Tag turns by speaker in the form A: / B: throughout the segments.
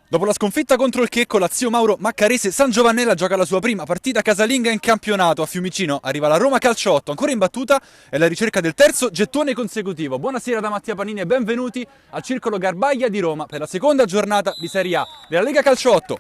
A: Dopo la sconfitta contro il Checco, la Zio Mauro Maccarese San Giovannella gioca la sua prima partita casalinga in campionato. A Fiumicino arriva la Roma Calciotto, ancora in battuta, e alla ricerca del terzo gettone consecutivo. Buonasera da Mattia Panini e benvenuti al Circolo Garbaglia di Roma per la seconda giornata di Serie A della Lega Calciotto.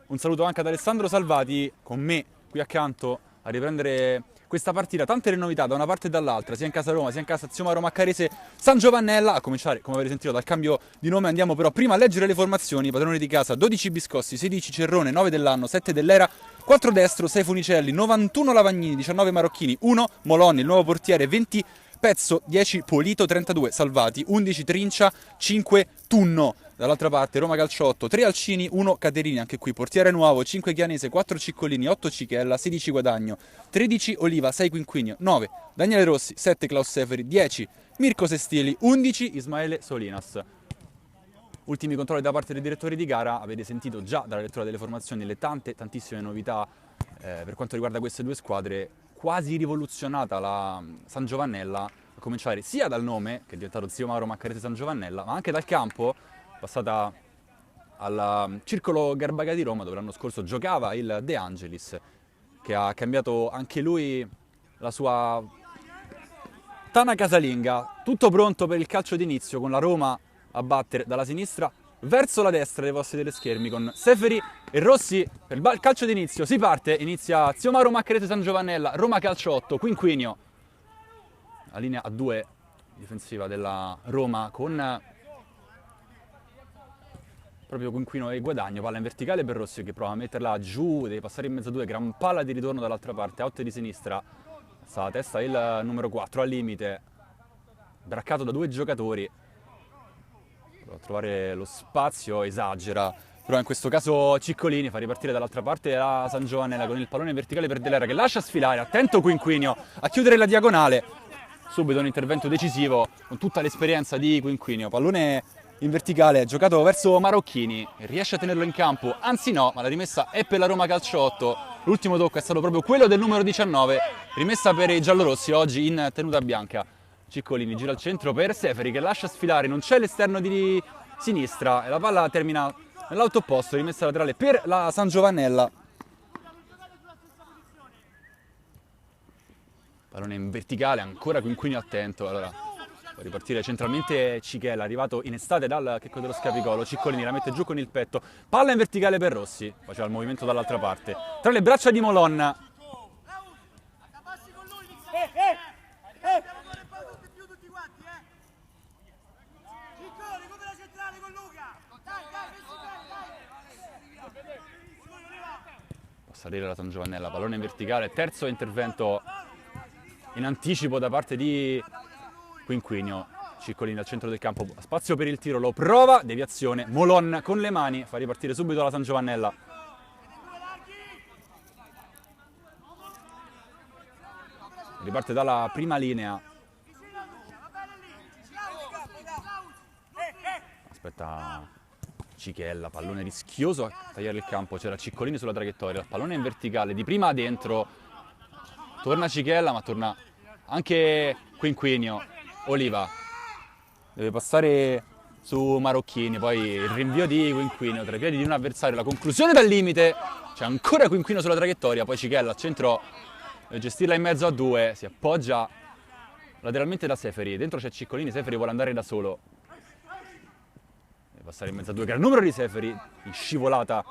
A: Un saluto anche ad Alessandro Salvati, con me qui accanto a riprendere questa partita. Tante le novità da una parte e dall'altra, sia in casa Roma sia in casa Zio Mauro Maccarese San Giovannella. A cominciare, come avete sentito, dal cambio di nome. Andiamo però prima a leggere le formazioni. Padroni di casa: 12 Biscossi, 16 Cerrone, 9 Dell'Anno, 7 Dell'Era, 4 Destro, 6 Funicelli, 91 Lavagnini, 19 Marocchini, 1 Molonni, il nuovo portiere, 20 Pezzo, 10 Polito, 32 Salvati, 11 Trincia, 5 Tunno. Dall'altra parte Roma Calciotto: 3 Alcini, 1 Caterini, anche qui portiere nuovo, 5 Chianese, 4 Ciccolini, 8 Cichella, 16 Guadagno, 13 Oliva, 6 Quinquinio, 9 Daniele Rossi, 7 Klaus Seferi, 10 Mirko Sestili, 11 Ismaele Solinas. Ultimi controlli da parte dei direttori di gara. Avete sentito già dalla lettura delle formazioni le tantissime novità per quanto riguarda queste due squadre. Quasi rivoluzionata la San Giovannella, a cominciare sia dal nome, che è diventato Zio Mauro Maccarese San Giovannella, ma anche dal campo, passata al Circolo Garbaglia di Roma, dove l'anno scorso giocava il De Angelis, che ha cambiato anche lui la sua tana casalinga. Tutto pronto per il calcio d'inizio, con la Roma a battere dalla sinistra verso la destra dei vostri teleschermi, con Seferi e Rossi per il calcio d'inizio. Si parte, inizia Zio Mauro Maccarese San Giovannella, Roma Calciotto, Quinquinio, la linea a 2 difensiva della Roma con proprio Quinquino e Guadagno. Palla in verticale per Rossi che prova a metterla giù, deve passare in mezzo a due, gran palla di ritorno dall'altra parte, out di sinistra, sta a testa il numero 4 al limite, braccato da due giocatori, a trovare lo spazio, esagera, però in questo caso Ciccolini fa ripartire dall'altra parte la San Giovannella con il pallone verticale per Dell'Era, che lascia sfilare, attento Quinquinio a chiudere la diagonale, subito un intervento decisivo con tutta l'esperienza di Quinquinio, pallone in verticale giocato verso Marocchini, riesce a tenerlo in campo, anzi no, ma la rimessa è per la Roma Calciotto. L'ultimo tocco è stato proprio quello del numero 19, rimessa per i giallorossi oggi in tenuta bianca. Ciccolini gira al centro per Seferi che lascia sfilare, non c'è l'esterno di sinistra e la palla termina nell'alto opposto, rimessa laterale per la San Giovannella. Pallone in verticale, ancora Quinquinio attento, allora può ripartire centralmente Cichella, arrivato in estate dal Checco dello Scapicolo. Ciccolini la mette giù con il petto, palla in verticale per Rossi, faceva il movimento dall'altra parte, tra le braccia di Molon. Salire la San Giovannella, pallone in verticale, terzo intervento in anticipo da parte di Quinquinio. Ciccolini al centro del campo, spazio per il tiro, lo prova, deviazione, Molon con le mani, fa ripartire subito la San Giovannella. Riparte dalla prima linea. Aspetta Cichella, pallone rischioso a tagliare il campo, c'era Ciccolini sulla traiettoria, pallone in verticale, di prima dentro, torna Cichella ma torna anche Quinquinio, Oliva, deve passare su Marocchini, poi il rinvio di Quinquinio tra i piedi di un avversario, la conclusione dal limite, c'è ancora Quinquinio sulla traiettoria, poi Cichella al centro, deve gestirla in mezzo a due, si appoggia lateralmente da Seferi, dentro c'è Ciccolini, Seferi vuole andare da solo. Passare in mezzo a due, gran numero di Seferi, in scivolata.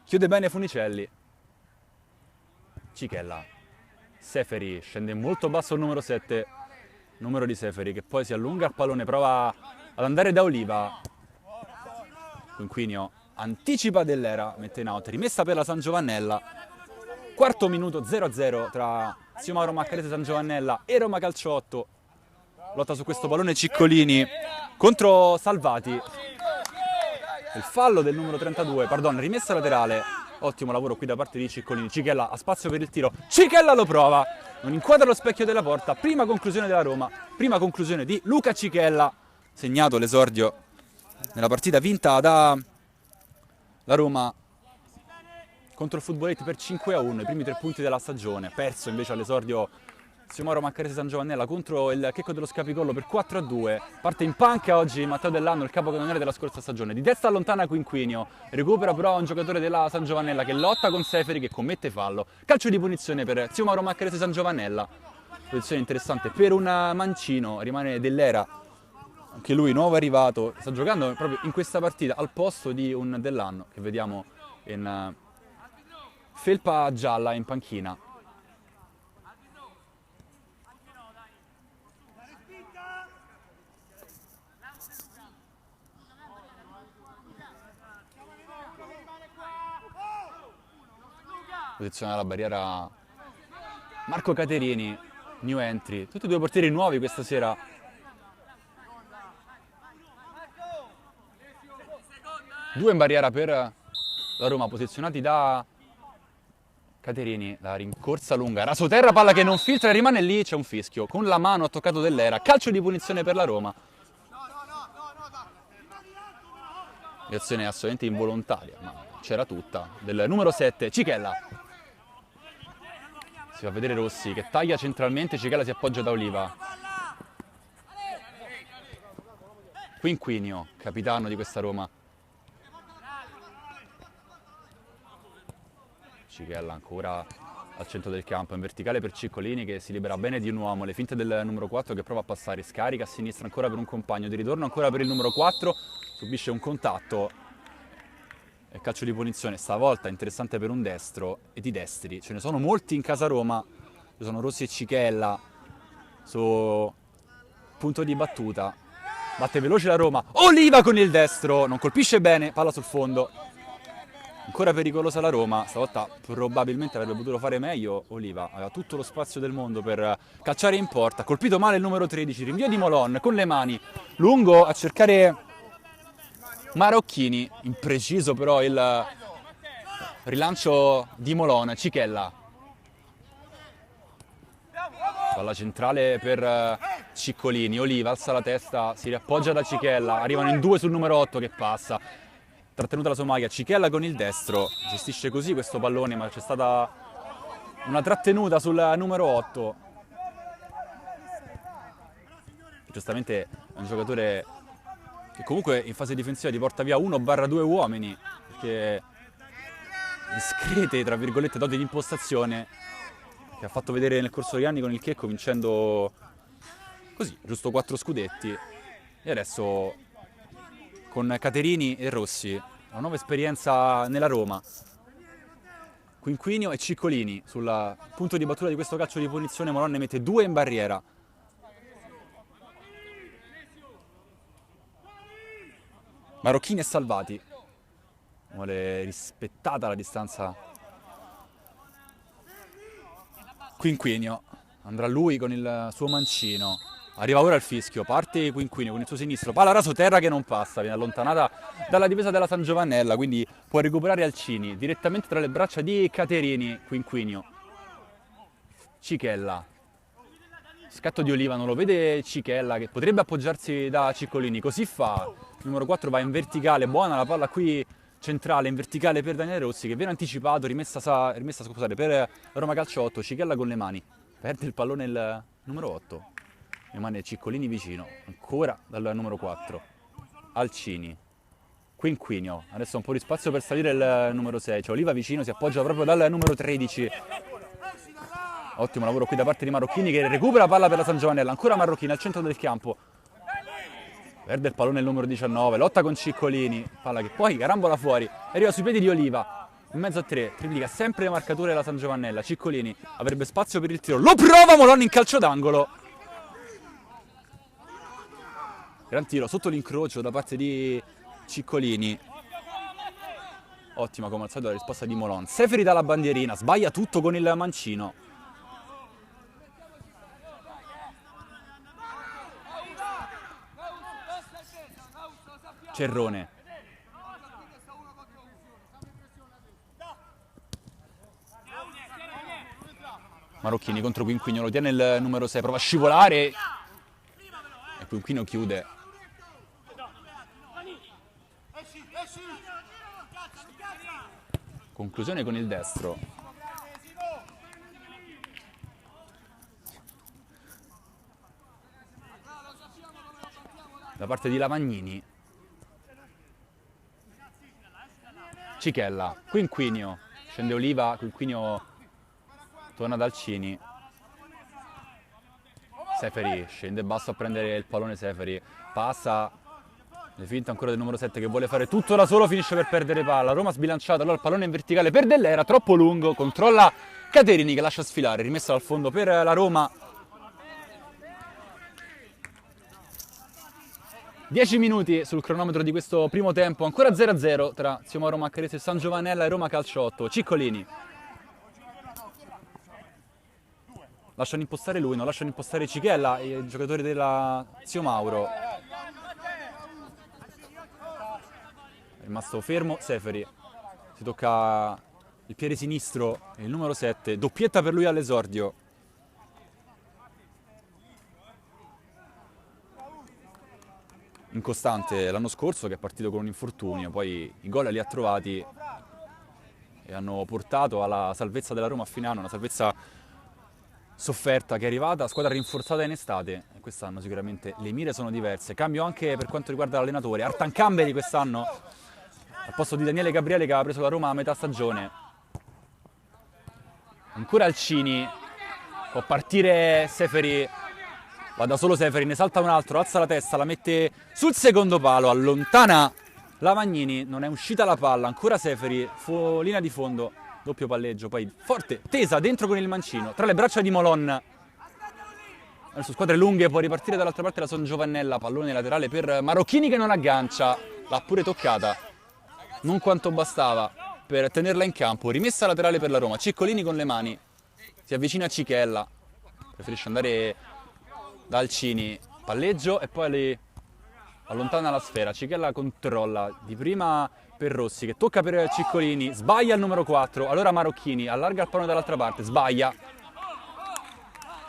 A: Chiude bene Funicelli. Cichella. Seferi, scende molto basso il numero 7, numero di Seferi, che poi si allunga il pallone, prova ad andare da Oliva. Quinquinio anticipa Dell'Era, mette in out, rimessa per la San Giovannella. Quarto minuto, 0-0 tra Zio Mauro Maccarese San Giovannella e Roma Calciotto. Lotta su questo pallone Ciccolini contro Salvati. Il fallo del numero 32, rimessa laterale. Ottimo lavoro qui da parte di Ciccolini. Cichella ha spazio per il tiro. Cichella lo prova. Non inquadra lo specchio della porta. Prima conclusione della Roma. Prima conclusione di Luca Cichella. Segnato l'esordio nella partita vinta da la Roma contro il Footballetti per 5-1, i primi 3 punti della stagione, perso invece all'esordio Zio Mauro Maccarese San Giovannella contro il Checco dello Scapicollo per 4-2. Parte in panca oggi Matteo Dell'Anno, il capocannoniere della scorsa stagione. Di testa allontana Quinquinio, recupera però un giocatore della San Giovannella che lotta con Seferi, che commette fallo. Calcio di punizione per Zio Mauro Maccarese San Giovannella. Posizione interessante per un mancino, rimane Dell'Era, anche lui nuovo arrivato, sta giocando proprio in questa partita al posto di un Dell'Anno che vediamo in felpa gialla in panchina. Posiziona la barriera Marco Caterini, new entry, tutti e due portieri nuovi questa sera. Due in barriera per la Roma, posizionati da Caterini, la rincorsa lunga, rasoterra, palla che non filtra e rimane lì, c'è un fischio, con la mano ha toccato Dell'Era, calcio di punizione per la Roma. Azione assolutamente involontaria, ma c'era tutta, del numero 7, Cichella. Si fa vedere Rossi che taglia centralmente, Cichella si appoggia da Oliva. Quinquinio, capitano di questa Roma. Cichella ancora al centro del campo, in verticale per Ciccolini che si libera bene di un uomo, le finte del numero 4 che prova a passare, scarica a sinistra ancora per un compagno, di ritorno ancora per il numero 4, subisce un contatto e calcio di punizione, stavolta interessante per un destro e di destri, ce ne sono molti in casa Roma, ci sono Rossi e Cichella su punto di battuta, batte veloce la Roma, Oliva con il destro, non colpisce bene, palla sul fondo. Ancora pericolosa la Roma, stavolta probabilmente avrebbe potuto fare meglio Oliva, aveva tutto lo spazio del mondo per calciare in porta, colpito male il numero 13, rinvio di Molon con le mani, lungo a cercare Marocchini, impreciso però il rilancio di Molon, Cichella. Palla centrale per Ciccolini, Oliva alza la testa, si riappoggia da Cichella, arrivano in due sul numero 8 che passa. Trattenuta la sua maglia, Cichella con il destro, gestisce così questo pallone ma c'è stata una trattenuta sul numero 8. Giustamente è un giocatore che comunque in fase difensiva ti porta via 1/2 uomini, perché discrete, tra virgolette, doti di impostazione che ha fatto vedere nel corso degli anni con il Checco, vincendo così, giusto 4 scudetti, e adesso con Caterini e Rossi, una nuova esperienza nella Roma. Quinquinio e Ciccolini sul punto di battuta di questo calcio di punizione, Molon ne mette 2 in barriera. Marocchini e Salvati, vuole rispettata la distanza. Quinquinio, andrà lui con il suo mancino. Arriva ora il fischio, parte Quinquinio con il suo sinistro, palla rasoterra che non passa, viene allontanata dalla difesa della San Giovannella, quindi può recuperare Alcini, direttamente tra le braccia di Caterini, Quinquinio. Cichella, scatto di Oliva, non lo vede Cichella che potrebbe appoggiarsi da Ciccolini, così fa, il numero 4 va in verticale, buona la palla qui centrale, in verticale per Daniele Rossi che viene anticipato, rimessa scusate, per Roma Calcio 8, Cichella con le mani, perde il pallone il numero 8. Rimane Ciccolini vicino, ancora dal numero 4, Alcini, Quinquinio, adesso un po' di spazio per salire il numero 6, c'è Oliva vicino, si appoggia proprio dal numero 13, ottimo lavoro qui da parte di Marocchini che recupera palla per la San Giovannella, ancora Marocchini al centro del campo, perde il pallone il numero 19, lotta con Ciccolini, palla che poi carambola fuori, arriva sui piedi di Oliva, in mezzo a 3, triplica sempre le marcature della San Giovannella, Ciccolini avrebbe spazio per il tiro, lo prova Molon in calcio d'angolo. Gran tiro sotto l'incrocio da parte di Ciccolini. Ottima come al solito la risposta di Molon. Seferi dalla bandierina, sbaglia tutto con il mancino. Cerrone. Marocchini contro Quinquinio, lo tiene il numero 6, prova a scivolare. E Quinquinio chiude. Conclusione con il destro. da parte di Lavagnini. Cichella, Quinquinio, scende Oliva, Quinquinio torna dal Cini. Seferi scende basso a prendere il pallone. Seferi passa, le finte ancora del numero 7 che vuole fare tutto da solo, finisce per perdere palla. Roma sbilanciata, allora il pallone in verticale per Dell'Era, troppo lungo, controlla Caterini che lascia sfilare, rimessa dal fondo per la Roma. 10 minuti sul cronometro di questo primo tempo, ancora 0-0 tra Zio Mauro Maccarese e San Giovanella e Roma Calciotto. Ciccolini. Lasciano impostare lui, non lasciano impostare Cichella, i giocatori della Zio Mauro. È rimasto fermo Seferi. Si tocca il piede sinistro, il numero 7, doppietta per lui all'esordio. Incostante l'anno scorso, che è partito con un infortunio, poi i gol li ha trovati e hanno portato alla salvezza della Roma a fine anno, una salvezza sofferta che è arrivata, squadra rinforzata in estate e quest'anno sicuramente le mire sono diverse. Cambio anche per quanto riguarda l'allenatore, Artan Camberi quest'anno al posto di Daniele Gabriele che aveva preso la Roma a metà stagione. Ancora Alcini, può partire Seferi, va da solo Seferi, ne salta un altro, alza la testa, la mette sul secondo palo, allontana Lavagnini, non è uscita la palla, ancora Seferi, linea di fondo, doppio palleggio, poi forte, tesa dentro con il mancino, tra le braccia di Molon. Adesso squadre lunghe, può ripartire dall'altra parte la San Giovannella, pallone laterale per Marocchini che non aggancia, l'ha pure toccata, non quanto bastava per tenerla in campo, rimessa laterale per la Roma, Ciccolini con le mani, si avvicina a Cichella, preferisce andare da Alcini, palleggio e poi allontana la sfera. Cichella controlla di prima per Rossi che tocca per Ciccolini, sbaglia il numero 4, allora Marocchini allarga il pallone dall'altra parte, sbaglia,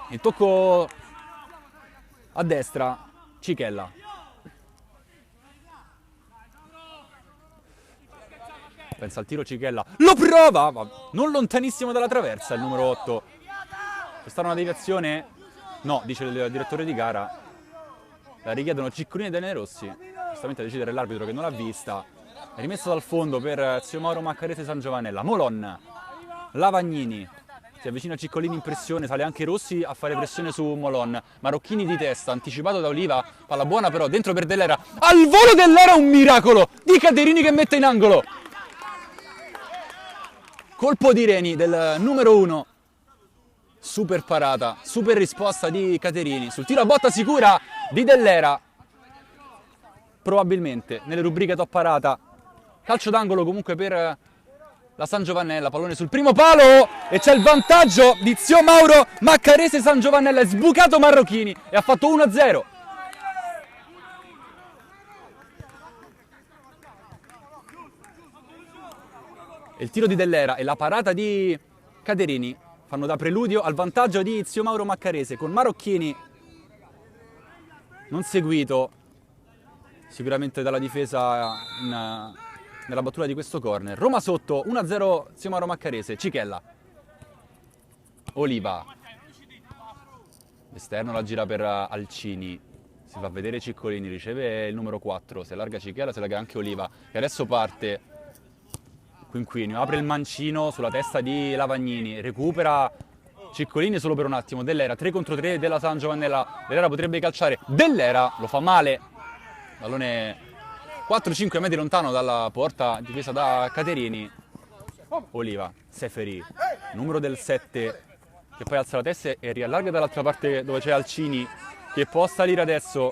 A: il tocco a destra, Cichella. Pensa al tiro Cichella, lo prova, ma non lontanissimo dalla traversa il numero 8. C'è stata una deviazione? No, dice il direttore di gara. La richiedono Ciccolini e Daniele Rossi. Giustamente a decidere l'arbitro che non l'ha vista. È rimessa dal fondo per Zio Mauro Maccarese San Giovanella. Molon, Lavagnini, si avvicina a Ciccolini in pressione, sale anche Rossi a fare pressione su Molon. Marocchini di testa, anticipato da Oliva, palla buona però dentro per Dell'Era. Al volo Dell'Era un miracolo di Caterini che mette in angolo. Colpo di Reni del numero 1. Super parata, super risposta di Caterini. Sul tiro a botta sicura di Dell'Era. Probabilmente nelle rubriche top parata. Calcio d'angolo comunque per la San Giovannella. Pallone sul primo palo e c'è il vantaggio di Zio Mauro Maccarese San Giovannella. È sbucato Marocchini e ha fatto 1-0. Il tiro di Dell'Era e la parata di Caterini fanno da preludio al vantaggio di Zio Mauro Maccarese, con Marocchini non seguito sicuramente dalla difesa nella battuta di questo corner. Roma sotto, 1-0 Zio Mauro Maccarese, Cichella, Oliva, l'esterno la gira per Alcini, si fa vedere Ciccolini, riceve il numero 4, si allarga Cichella, si allarga anche Oliva, che adesso parte. Quinquinio apre il mancino sulla testa di Lavagnini, recupera Ciccolini solo per un attimo. Dell'Era 3 contro 3 della San Giovannella. Dell'Era potrebbe calciare, Dell'Era lo fa male, pallone 4-5 metri lontano dalla porta difesa da Caterini. Oliva, Seferi, numero del 7 che poi alza la testa e riallarga dall'altra parte dove c'è Alcini che può salire adesso.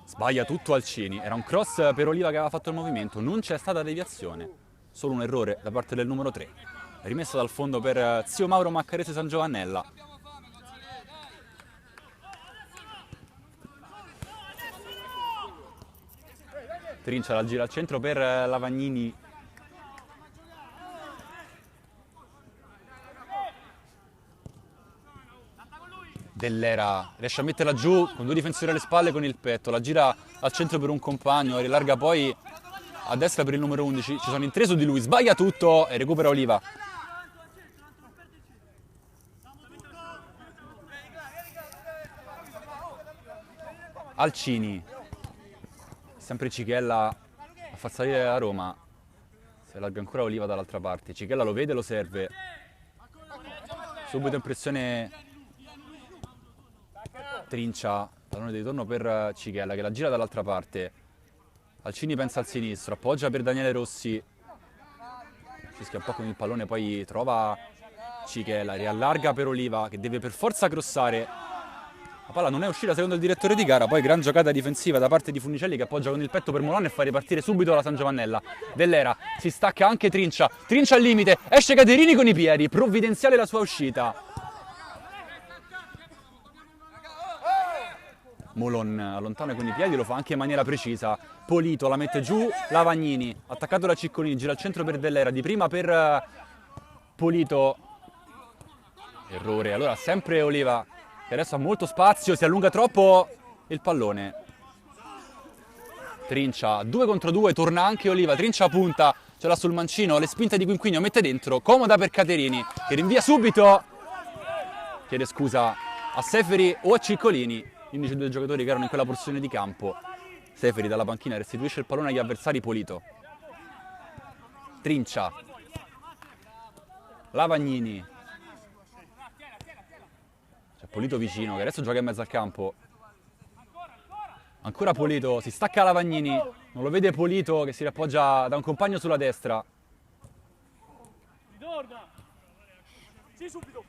A: Sbaglia tutto Alcini, era un cross per Oliva che aveva fatto il movimento, non c'è stata deviazione, solo un errore da parte del numero 3. Rimessa dal fondo per Zio Mauro Maccarese San Giovannella. Trincia la gira al centro per Lavagnini. Dell'Era riesce a metterla giù con due difensori alle spalle con il petto, la gira al centro per un compagno, rilarga poi a destra per il numero 11, ci sono in tre su di lui, sbaglia tutto e recupera Oliva. Alcini, sempre Cichella a far salire la Roma, si allarga ancora Oliva dall'altra parte, Cichella lo vede, lo serve, subito in pressione Trincia, pallone di ritorno per Cichella che la gira dall'altra parte, Alcini pensa al sinistro, appoggia per Daniele Rossi, fischia un po' con il pallone, poi trova Cichella, riallarga per Oliva che deve per forza crossare, la palla non è uscita secondo il direttore di gara, poi gran giocata difensiva da parte di Funicelli che appoggia con il petto per Molano e fa ripartire subito la San Giovannella. Dell'Era, si stacca anche Trincia al limite, esce Caterini con i piedi, provvidenziale la sua uscita. Molon allontana con i piedi, lo fa anche in maniera precisa. Polito la mette giù, Lavagnini, attaccato da Ciccolini, gira al centro per Dell'Era, di prima per Polito. Errore, allora sempre Oliva, che adesso ha molto spazio, si allunga troppo il pallone. Trincia, 2 contro 2, torna anche Oliva, Trincia punta, ce l'ha sul mancino, le spinte di Quinquinio, mette dentro, comoda per Caterini, che rinvia subito, chiede scusa a Seferi o a Ciccolini, gli unici 2 giocatori che erano in quella porzione di campo. Seferi dalla panchina restituisce il pallone agli avversari, Polito. Trincia, Lavagnini, c'è Polito vicino che adesso gioca in mezzo al campo, ancora Polito, si stacca Lavagnini, non lo vede Polito che si riappoggia da un compagno sulla destra.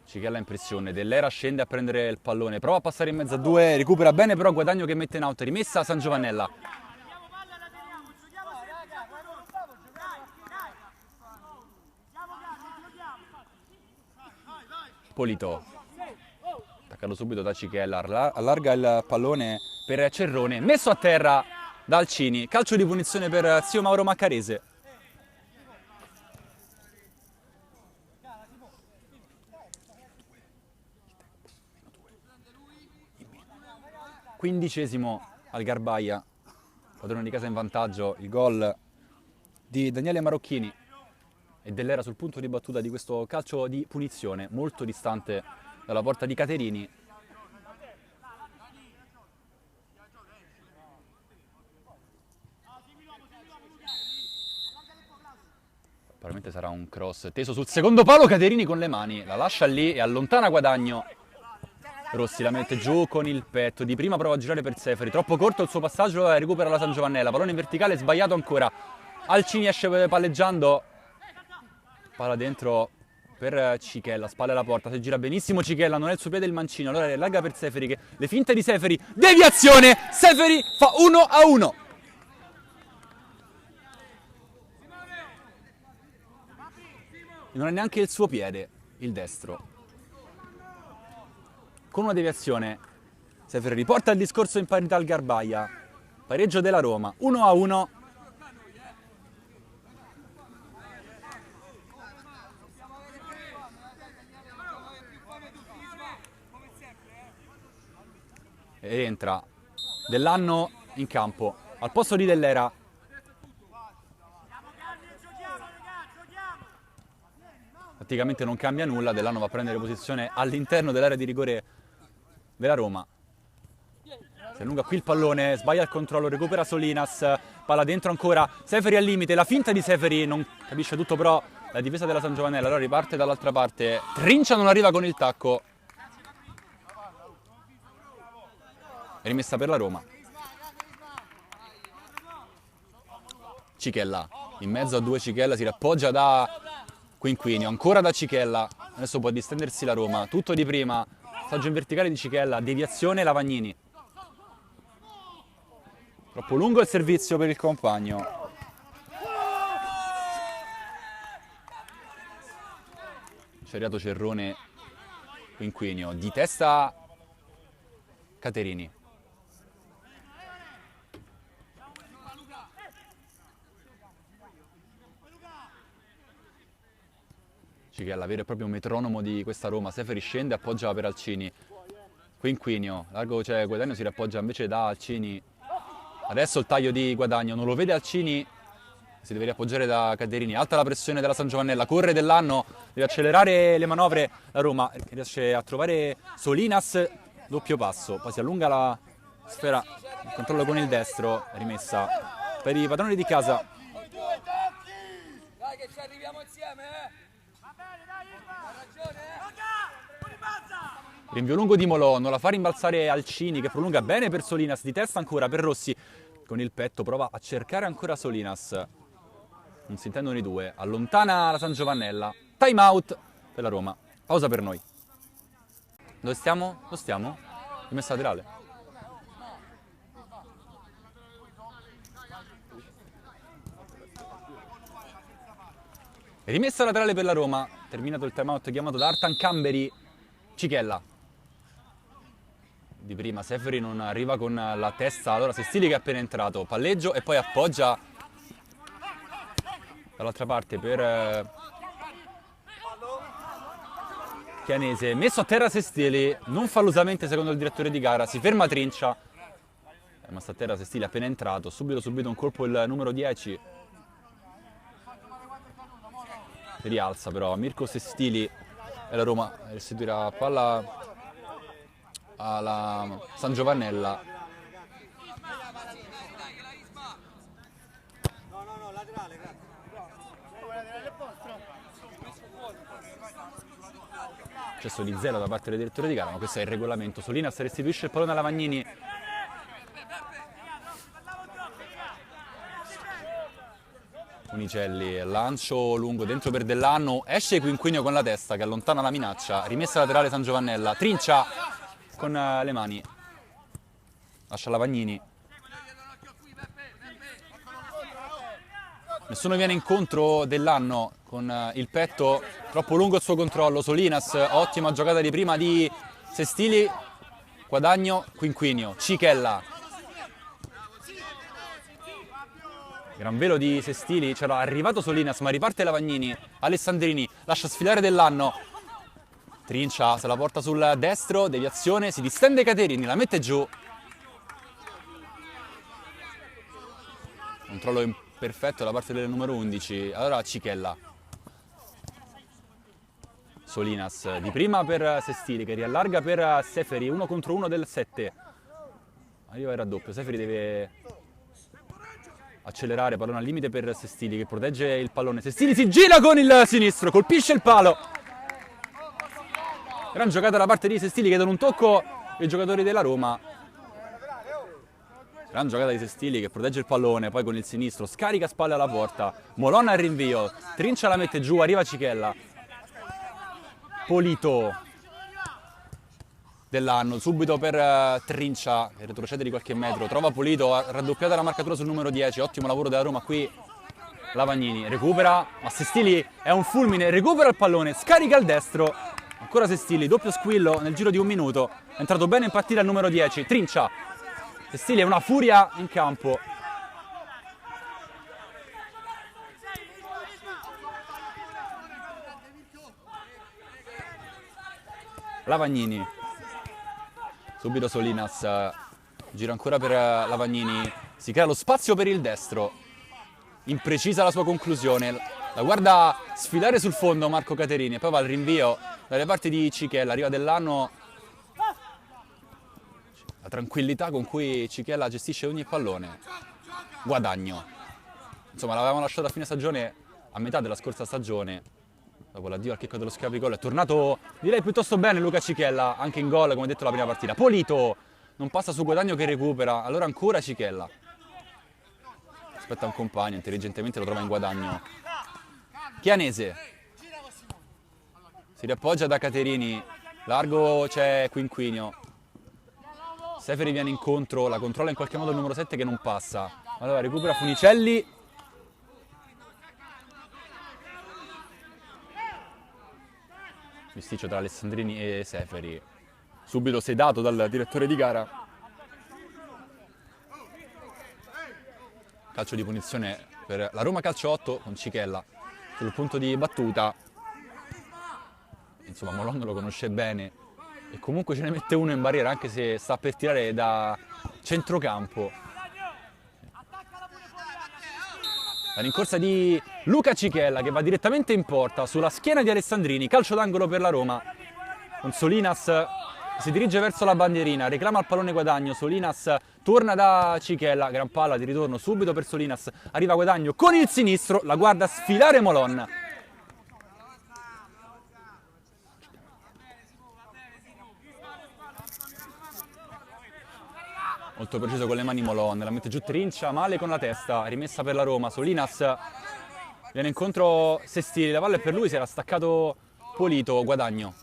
A: Cichella in pressione, Dell'Era scende a prendere il pallone, prova a passare in mezzo a 2, recupera bene però Guadagno che mette in out, rimessa San Giovannella. Polito, attaccato subito da Cichella, allarga il pallone per Cerrone, messo a terra da Alcini, calcio di punizione per zio Mauro Maccarese. Quindicesimo al Garbaia, padrone di casa in vantaggio, il gol di Daniele Marocchini e Dell'Era sul punto di battuta di questo calcio di punizione, molto distante dalla porta di Caterini. Probabilmente sarà un cross teso sul secondo palo, Caterini con le mani, la lascia lì e allontana Guadagno. Rossi la mette giù con il petto, di prima prova a girare per Seferi, troppo corto il suo passaggio e recupera la San Giovannella, pallone in verticale, sbagliato ancora, Alcini esce palleggiando, palla dentro per Cichella, spalle alla porta, si gira benissimo Cichella, non è il suo piede il mancino, allora larga per Seferi, che le finte di Seferi, deviazione, Seferi fa 1-1. Non è neanche il suo piede, il destro. Con una deviazione Seferi riporta il discorso in parità al Garbaia, pareggio della Roma, 1-1. E entra Dell'Anno in campo al posto di Dell'Era. Praticamente non cambia nulla, Dell'Anno va a prendere posizione all'interno dell'area di rigore della Roma. Si allunga qui il pallone, sbaglia il controllo, recupera Solinas, palla dentro ancora, Seferi al limite, la finta di Seferi, non capisce tutto però la difesa della San Giovannella, allora riparte dall'altra parte, Trincia non arriva con il tacco. Rimessa per la Roma. Cichella, in mezzo a 2 Cichella, si riappoggia da Quinquinio, ancora da Cichella, adesso può distendersi la Roma, tutto di prima, passaggio in verticale di Cichella, deviazione Lavagnini. Troppo lungo il servizio per il compagno. C'è arrivato Cerrone, Quinquinio, di testa Caterini. Cichella, vero e proprio metronomo di questa Roma. Seferi scende, appoggia per Alcini. Quinquinio, largo c'è Guadagno, si riappoggia invece da Alcini. Adesso il taglio di Guadagno, non lo vede Alcini, si deve riappoggiare da Caterini. Alta la pressione della San Giovannella, corre Dell'Anno, deve accelerare le manovre la Roma, riesce a trovare Solinas, doppio passo, poi si allunga Sfera, controllo con il destro, rimessa per i padroni di casa.
B: Dai che ci arriviamo insieme, Va bene, dai, ha ragione,
A: Rinvio lungo di Molò, non la fa rimbalzare Alcini che prolunga bene per Solinas, di testa ancora per Rossi. Con il petto prova a cercare ancora Solinas. Non si intendono i due, allontana la San Giovannella. Time out per la Roma, pausa per noi. Dove stiamo? Dove stiamo? Rimessa laterale. Rimessa laterale per la Roma, terminato il timeout chiamato da Artan Camberi. Cichella. Di prima Seferi non arriva con la testa, allora Sestili che è appena entrato, palleggio e poi appoggia dall'altra parte per Chianese. Messo a terra Sestili, non fallosamente secondo il direttore di gara, si ferma Trincia. Ma sta a terra Sestili appena entrato, subito un colpo il numero 10. Si rialza però Mirko Sestili e la Roma restituirà palla alla San Giovannella. Cesso di zero da parte del direttore di gara, ma questo è il regolamento. Solinas restituisce il pallone alla Vagnini. Unicelli, lancio lungo dentro per Dell'Anno, esce Quinquinio con la testa che allontana la minaccia, rimessa laterale San Giovannella, Trincia con le mani, lascia la Vagnini. Nessuno viene incontro Dell'Anno con il petto, troppo lungo il suo controllo, Solinas, ottima giocata di prima di Sestili, guadagno Quinquinio, Cichella. Gran velo di Sestili, c'era arrivato Solinas ma riparte la Vagnini, Alessandrini lascia sfilare Dell'Anno, Trincia se la porta sul destro, deviazione, si distende Caterini, la mette giù. Controllo imperfetto da parte del numero 11, allora Cichella. Solinas di prima per Sestili che riallarga per Seferi, 1 contro 1 del 7. Arriva il raddoppio, Seferi deve accelerare, pallone al limite per Sestili che protegge il pallone. Sestili si gira con il sinistro, colpisce il palo. Gran giocata da parte di Sestili che danno un tocco ai giocatori della Roma. Gran giocata di Sestili che protegge il pallone, poi con il sinistro scarica spalle alla porta. Molonna al rinvio, Trincia la mette giù, arriva Cichella. Polito. Dell'Anno, subito per Trincia che retrocede di qualche metro, trova Polito, ha raddoppiata la marcatura sul numero 10, ottimo lavoro della Roma qui. Lavagnini recupera, ma Sestili è un fulmine, recupera il pallone, scarica il destro, ancora Sestili, doppio squillo nel giro di un minuto, è entrato bene in partita il numero 10, Trincia. Sestili è una furia in campo. Lavagnini. Subito Solinas, gira ancora per Lavagnini, si crea lo spazio per il destro, imprecisa la sua conclusione, la guarda sfilare sul fondo Marco Caterini e poi va al rinvio dalle parti di Cichella, arriva Dell'Anno, la tranquillità con cui Cichella gestisce ogni pallone, guadagno, insomma l'avevamo lasciato a fine stagione, a metà della scorsa stagione. Dopo l'addio al chicco dello schiavicolo è tornato, direi piuttosto bene Luca Cichella, anche in gol come detto la prima partita. Polito non passa su Guadagno che recupera, allora ancora Cichella. Aspetta un compagno, intelligentemente lo trova in Guadagno. Chianese. Si riappoggia da Caterini, largo c'è Quinquinio. Seferi viene incontro, la controlla in qualche modo il numero 7 che non passa. Allora recupera Funicelli. Misticcio tra Alessandrini e Seferi, subito sedato dal direttore di gara. Calcio di punizione per la Roma, calcio 8 con Cichella sul punto di battuta. Insomma Molon lo conosce bene e comunque ce ne mette uno in barriera anche se sta per tirare da centrocampo. La rincorsa di Luca Cichella che va direttamente in porta sulla schiena di Alessandrini, calcio d'angolo per la Roma con Solinas si dirige verso la bandierina, reclama il pallone Guadagno, Solinas torna da Cichella, gran palla di ritorno subito per Solinas, arriva Guadagno con il sinistro, la guarda sfilare Molon. Molto preciso con le mani Molon, la mette giù Trincia, male con la testa, rimessa per la Roma, Solinas viene incontro Sestili, la palla è per lui, si era staccato Polito, Guadagno.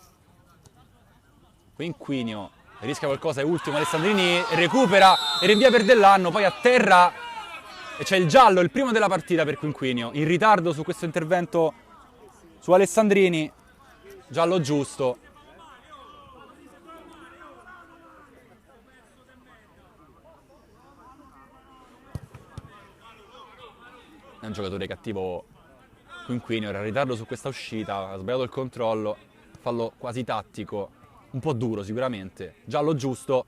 A: Quinquinio rischia qualcosa, è ultimo, Alessandrini recupera e rinvia per Dell'Anno, poi a terra e c'è il giallo, il primo della partita per Quinquinio, in ritardo su questo intervento su Alessandrini, giallo giusto. È un giocatore cattivo Quinquinio, era in ritardo su questa uscita, ha sbagliato il controllo, fallo quasi tattico, un po' duro sicuramente, giallo giusto.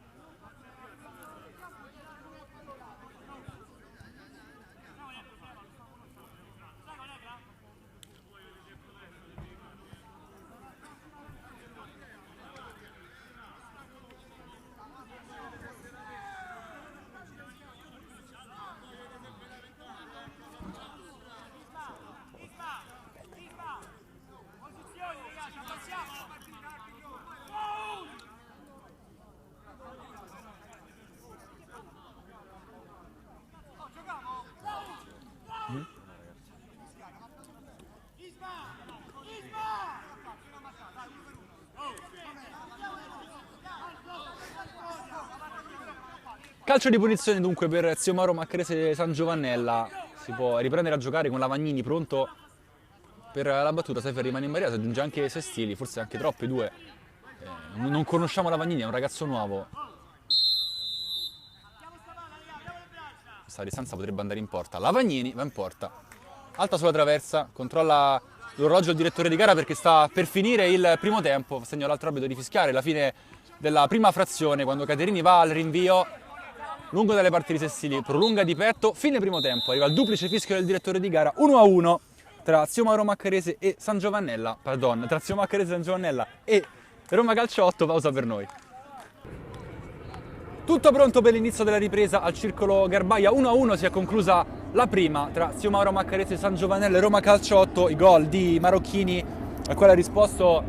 A: Calcio di punizione dunque per Zio Mauro Maccarese San Giovannella, si può riprendere a giocare con Lavagnini pronto per la battuta, Sefer rimane in barriera, si aggiunge anche Sestili, forse anche troppi due, non conosciamo Lavagnini, è un ragazzo nuovo. Questa distanza potrebbe andare in porta, Lavagnini va in porta, alta sulla traversa, controlla l'orologio il direttore di gara perché sta per finire il primo tempo, segna l'altro arbitro di fischiare la fine della prima frazione quando Caterini va al rinvio. Lungo dalle parti di Sestili, prolunga di petto, fine primo tempo, arriva il duplice fischio del direttore di gara, 1-1 tra Zio Mauro Maccarese e San Giovannella, pardon, tra Zio Maccarese e San Giovannella e Roma Calcio 8, pausa per noi. Tutto pronto per l'inizio della ripresa al circolo Garbaia, 1-1 si è conclusa la prima tra Zio Mauro Maccarese e San Giovannella e Roma Calcio 8, i gol di Marocchini, a cui ha risposto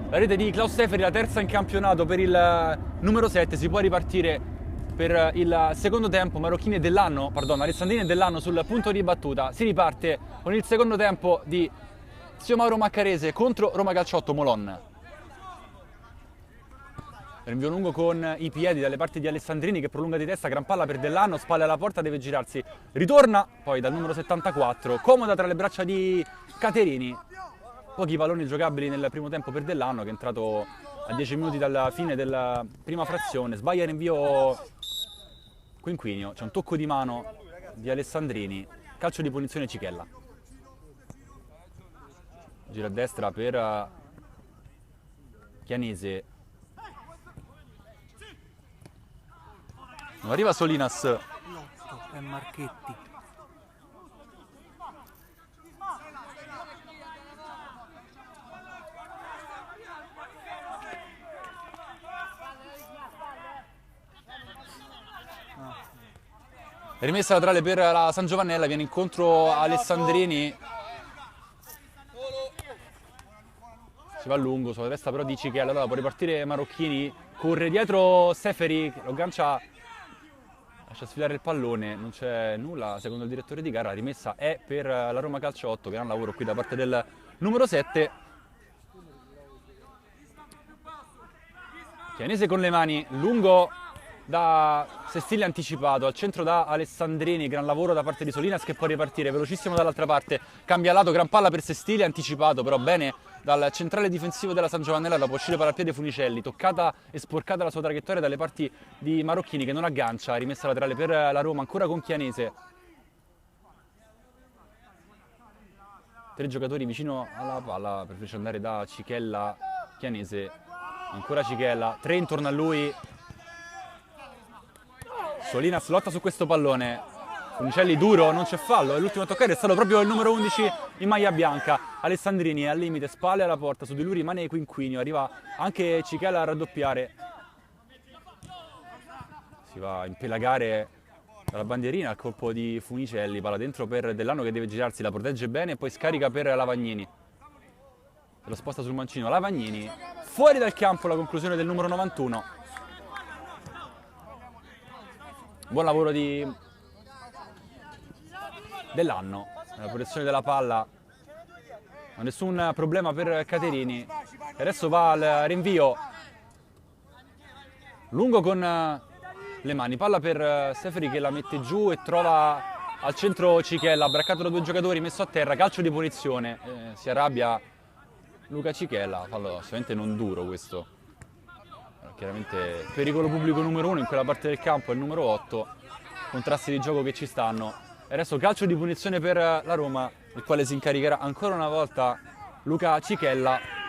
A: la rete di Klaus Seferi, la terza in campionato per il numero 7, si può ripartire per il secondo tempo. Marocchini e Dell'Anno, pardon, Alessandrini e Dell'Anno sul punto di battuta. Si riparte con il secondo tempo di Zio Mauro Maccarese contro Roma Calcio 8 Molon. Rinvio lungo con i piedi dalle parti di Alessandrini che prolunga di testa, gran palla per Dell'Anno, spalle alla porta, deve girarsi, ritorna poi dal numero 74, comoda tra le braccia di Caterini. Pochi palloni giocabili nel primo tempo per Dell'Anno che è entrato a 10 minuti dalla fine della prima frazione, sbaglia il rinvio Quinquinio, c'è un tocco di mano di Alessandrini, calcio di punizione Cichella. Gira a destra per Chianese. Non arriva Solinas.
C: È Marchetti.
A: Rimessa laterale per la San Giovannella, viene incontro Alessandrini. Si va a lungo, sulla testa però di Cichella, allora può ripartire Marocchini, corre dietro Seferi, lo aggancia, lascia sfilare il pallone, non c'è nulla secondo il direttore di gara, la rimessa è per la Roma Calcio 8, gran lavoro qui da parte del numero 7. Chianese con le mani, lungo da Sestili anticipato, al centro da Alessandrini, gran lavoro da parte di Solinas che può ripartire velocissimo dall'altra parte, cambia lato, gran palla per Sestili anticipato però bene dal centrale difensivo della San Giovannella, la può uscire per al piede Funicelli, toccata e sporcata la sua traiettoria dalle parti di Marocchini che non aggancia, rimessa laterale per la Roma ancora con Chianese. Tre giocatori vicino alla palla per farci andare da Cichella, Chianese, ancora Cichella, tre intorno a lui. Solinas lotta su questo pallone, Funicelli duro, non c'è fallo, e l'ultimo a toccare è stato proprio il numero 11 in maglia bianca. Alessandrini è al limite, spalle alla porta, su di lui rimane Quinquinio, arriva anche Cichella a raddoppiare Si va a impelagare dalla bandierina al colpo di Funicelli, palla dentro per Dell'Anno che deve girarsi, la protegge bene e poi scarica per Lavagnini. Se lo sposta sul mancino Lavagnini, fuori dal campo la conclusione del numero 91. Buon lavoro di Dell'Anno nella protezione della palla, ma nessun problema per Caterini. E adesso va al rinvio lungo con le mani, palla per Seferi che la mette giù e trova al centro Cichella, braccato da due giocatori, messo a terra, calcio di punizione. Si arrabbia Luca Cichella, fallo assolutamente non duro questo. Chiaramente pericolo pubblico numero 1 in quella parte del campo è il numero 8, contrasti di gioco che ci stanno. E adesso calcio di punizione per la Roma, il quale si incaricherà ancora una volta Luca Cichella.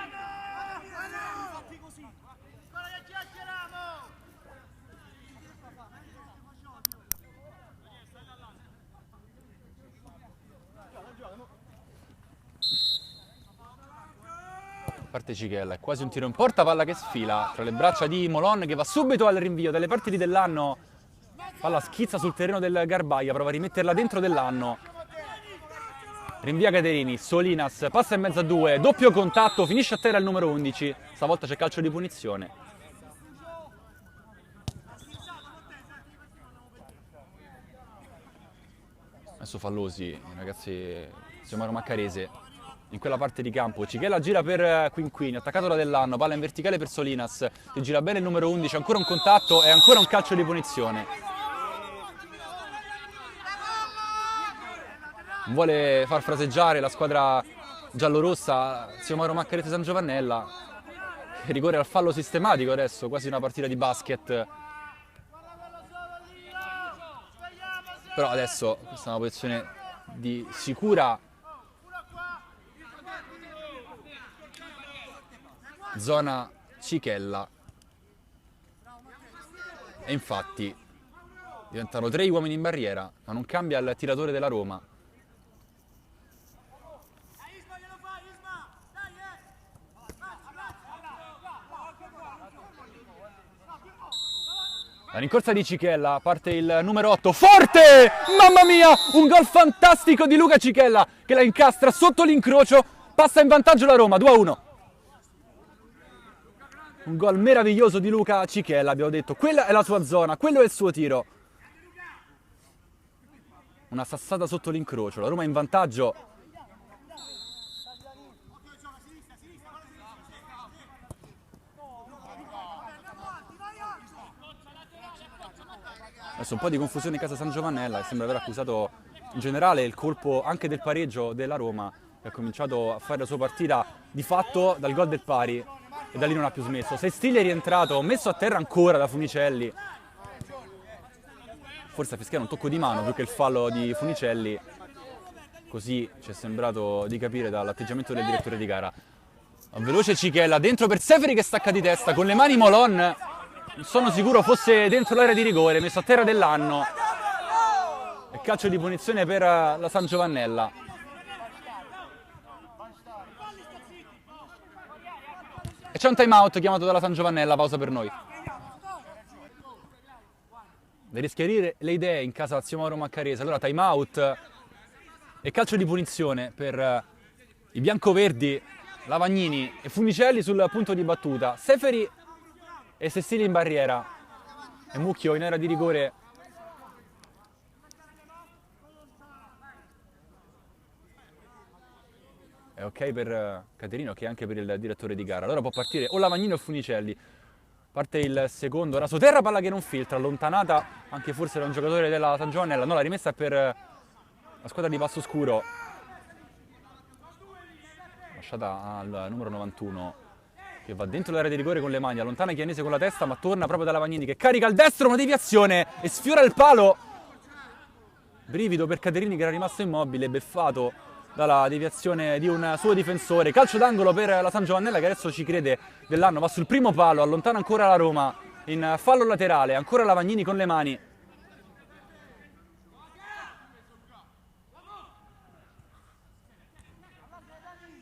A: Parte Cichella, è quasi un tiro in porta, palla che sfila tra le braccia di Molon che va subito al rinvio dalle parti di Dell'Anno. Palla schizza sul terreno del Garbaia, prova a rimetterla dentro Dell'Anno. Rinvia Caterini, Solinas, passa in mezzo a due, doppio contatto, finisce a terra il numero 11. Stavolta c'è calcio di punizione. Adesso fallosi, ragazzi, siamo a Maccarese. In quella parte di campo, Cichella gira per Quinquini, attaccato da Dell'Anno, palla in verticale per Solinas, che gira bene il numero 11, ancora un contatto e ancora un calcio di punizione. Vuole far fraseggiare la squadra giallorossa, Xiomaro Maccarese San Giovannella, che ricorre al fallo sistematico adesso, quasi una partita di basket. Però adesso questa è una posizione di sicura zona Cichella e infatti diventano 3 uomini in barriera, ma non cambia il tiratore della Roma. La rincorsa di Cichella, parte il numero 8, forte! Mamma mia! Un gol fantastico di Luca Cichella che la incastra sotto l'incrocio, passa in vantaggio la Roma, 2-1. Un gol meraviglioso di Luca Cichella, abbiamo detto, quella è la sua zona, quello è il suo tiro. Una sassata sotto l'incrocio, la Roma in vantaggio. Adesso un po' di confusione in casa San Giovannella, che sembra aver accusato in generale il colpo anche del pareggio della Roma, che ha cominciato a fare la sua partita di fatto dal gol del pari. E da lì non ha più smesso. Sestilli è rientrato, messo a terra ancora da Funicelli. Forse a fischiare un tocco di mano più che il fallo di Funicelli. Così ci è sembrato di capire dall'atteggiamento del direttore di gara. Veloce Cichella, dentro per Seferi che stacca di testa, con le mani Molon. Non sono sicuro fosse dentro l'area di rigore, messo a terra Dell'Anno. E calcio di punizione per la San Giovannella. E c'è un time out chiamato dalla San Giovannella, pausa per noi. Da rischiarire le idee in casa Xiomaro Maccarese. Allora time out e calcio di punizione per i biancoverdi, Lavagnini e Funicelli sul punto di battuta. Seferi e Sestilli in barriera. E Mucchio in area di rigore. È ok per Caterino, che è anche per il direttore di gara. Allora può partire o Lavagnini o Funicelli. Parte il secondo, rasoterra, palla che non filtra, allontanata anche forse da un giocatore della San Giovannella. No, la rimessa è per la squadra di Passo Scuro. Lasciata al numero 91, che va dentro l'area di rigore con le mani, allontana Chianese con la testa, ma torna proprio da Lavagnini, che carica il destro, una deviazione e sfiora il palo. Brivido per Caterini che era rimasto immobile, beffato dalla deviazione di un suo difensore. Calcio d'angolo per la San Giovannella che adesso ci crede Dell'Anno, va sul primo palo, allontana ancora la Roma in fallo laterale, ancora Lavagnini con le mani.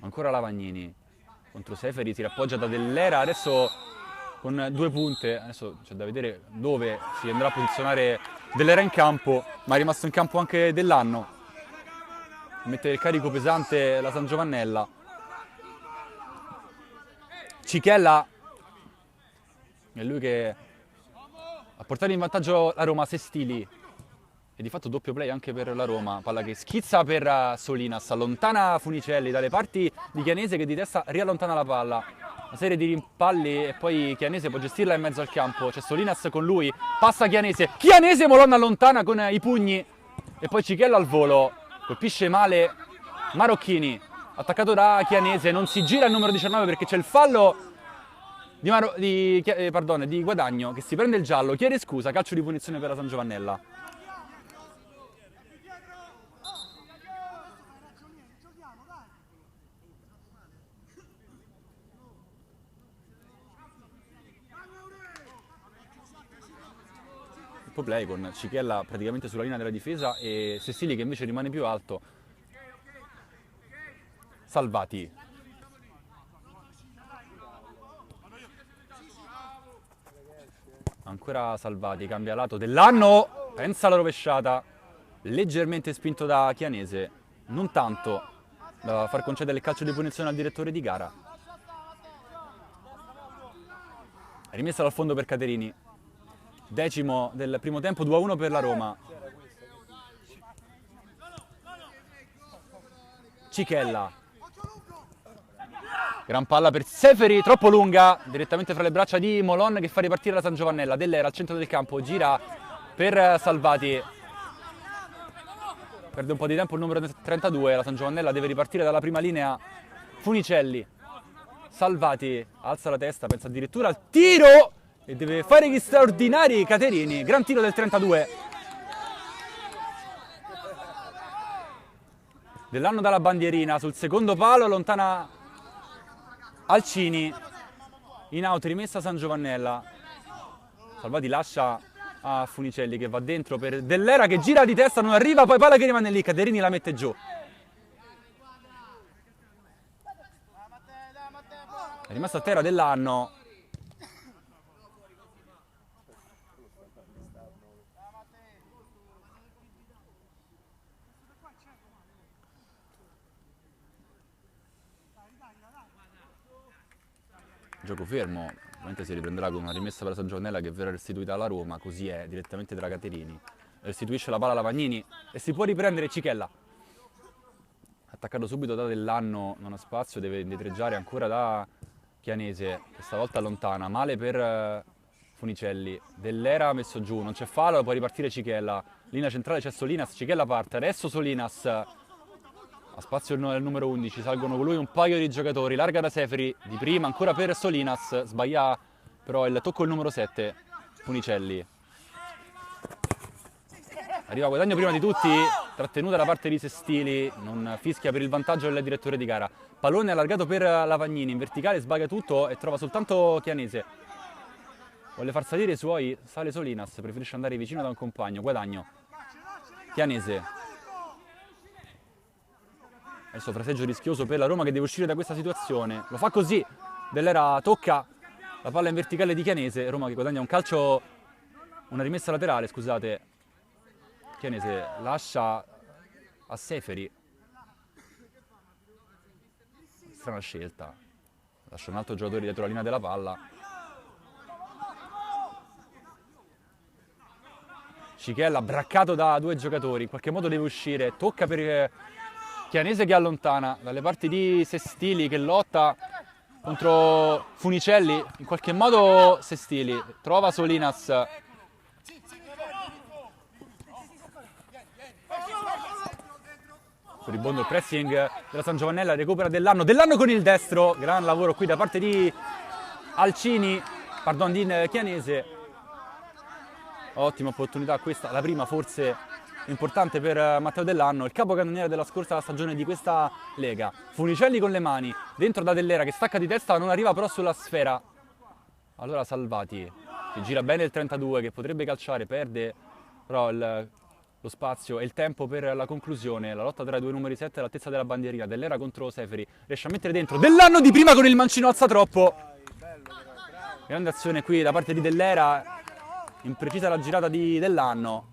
A: Ancora Lavagnini contro Seferi, si rappoggia da Dell'Era, adesso con 2 punte. Adesso c'è da vedere dove si andrà a posizionare Dell'Era in campo, ma è rimasto in campo anche Dell'Anno. Mette il carico pesante la San Giovannella. Cichella è lui che a portare in vantaggio la Roma. Sestili, e di fatto doppio play anche per la Roma. Palla che schizza per Solinas, allontana Funicelli dalle parti di Chianese, che di testa riallontana la palla. Una serie di rimpalli e poi Chianese può gestirla in mezzo al campo. C'è Solinas con lui, passa Chianese, Molonna allontana con i pugni e poi Cichella al volo, colpisce male Marocchini, attaccato da Chianese. Non si gira il numero 19 perché c'è il fallo di Guadagno, che si prende il giallo, chiede scusa, calcio di punizione per la San Giovannella. Play con Cichella praticamente sulla linea della difesa e Sestili che invece rimane più alto. Salvati, ancora Salvati, cambia lato. Dell'Anno pensa alla rovesciata, leggermente spinto da Chianese, non tanto da far concedere il calcio di punizione al direttore di gara. Rimessa dal fondo per Caterini. 10° del primo tempo, 2-1 per la Roma. Cichella, gran palla per Seferi, troppo lunga, direttamente fra le braccia di Molon, che fa ripartire la San Giovannella. Dell'Era al centro del campo, gira per Salvati, perde un po' di tempo il numero 32. La San Giovannella deve ripartire dalla prima linea. Funicelli, Salvati alza la testa, pensa addirittura al tiro e deve fare gli straordinari Caterini. Gran tiro del 32. Dell'Anno dalla bandierina sul secondo palo, allontana Alcini, in out, rimessa San Giovannella. Salvati lascia a Funicelli che va dentro per Dell'Era che gira di testa, non arriva, poi palla che rimane lì, Caterini la mette giù. È rimasto a terra Dell'Anno. Gioco fermo, ovviamente si riprenderà con una rimessa per la San Giovannella che verrà restituita alla Roma, così è, direttamente tra Caterini. Restituisce la palla alla Vagnini e si può riprendere Cichella. Attaccato subito da Dell'Anno, non ha spazio, deve indietreggiare ancora da Chianese, questa volta allontana, male per Funicelli. Dell'Era messo giù, non c'è fallo, può ripartire Cichella. Linea centrale c'è Solinas, Cichella parte, adesso Solinas. Ha spazio il numero 11, salgono con lui un paio di giocatori, larga da Seferi, di prima, ancora per Solinas, sbaglia però il tocco il numero 7, Funicelli. Arriva Guadagno prima di tutti, trattenuta da parte di Sestili, non fischia per il vantaggio del direttore di gara. Pallone allargato per Lavagnini, in verticale sbaga tutto e trova soltanto Chianese. Vuole far salire i suoi, sale Solinas, preferisce andare vicino da un compagno, Guadagno. Chianese. Adesso fraseggio rischioso per la Roma che deve uscire da questa situazione. Lo fa così. Dell'Era tocca la palla in verticale di Chianese. Roma che guadagna un calcio, una rimessa laterale, scusate. Chianese lascia a Seferi. Strana scelta. Lascia un altro giocatore dietro la linea della palla. Cichella braccato da 2 giocatori. In qualche modo deve uscire. Tocca per Chianese che allontana dalle parti di Sestili che lotta contro Funicelli. In qualche modo Sestili trova Solinas. Ribondo il pressing della San Giovannella, recupera Dell'Anno. Dell'Anno con il destro. Gran lavoro qui da parte di di Chianese. Ottima opportunità questa, la prima forse importante per Matteo Dell'Anno, il capocannoniere della scorsa stagione di questa Lega. Funicelli con le mani, dentro da Dell'Era che stacca di testa, non arriva però sulla sfera. Allora Salvati, che gira bene il 32, che potrebbe calciare, perde però lo spazio e il tempo per la conclusione. La lotta tra i 2 numeri 7 all'altezza della bandierina. Dell'Era contro Seferi, riesce a mettere dentro. Dell'Anno di prima con il mancino alza troppo. Grande azione qui da parte di Dell'Era, imprecisa la girata dell'anno,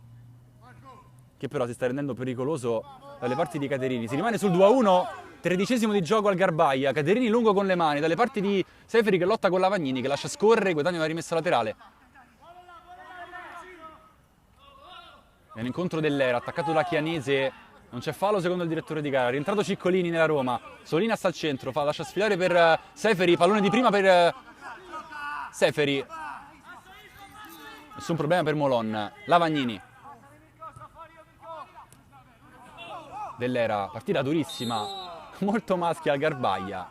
A: che però si sta rendendo pericoloso dalle parti di Caterini. Si rimane sul 2-1, 13° di gioco al Garbaia. Caterini lungo con le mani, dalle parti di Seferi che lotta con Lavagnini, che lascia scorrere, guadagna una rimessa laterale. È un incontro Dell'Era, attaccato da Chianese, non c'è fallo secondo il direttore di gara. Rientrato Ciccolini nella Roma, Solina sta al centro, lascia sfilare per Seferi, pallone di prima per Seferi. Nessun problema per Molon. Lavagnini. Dell'Era, partita durissima, molto maschia al Garbaia.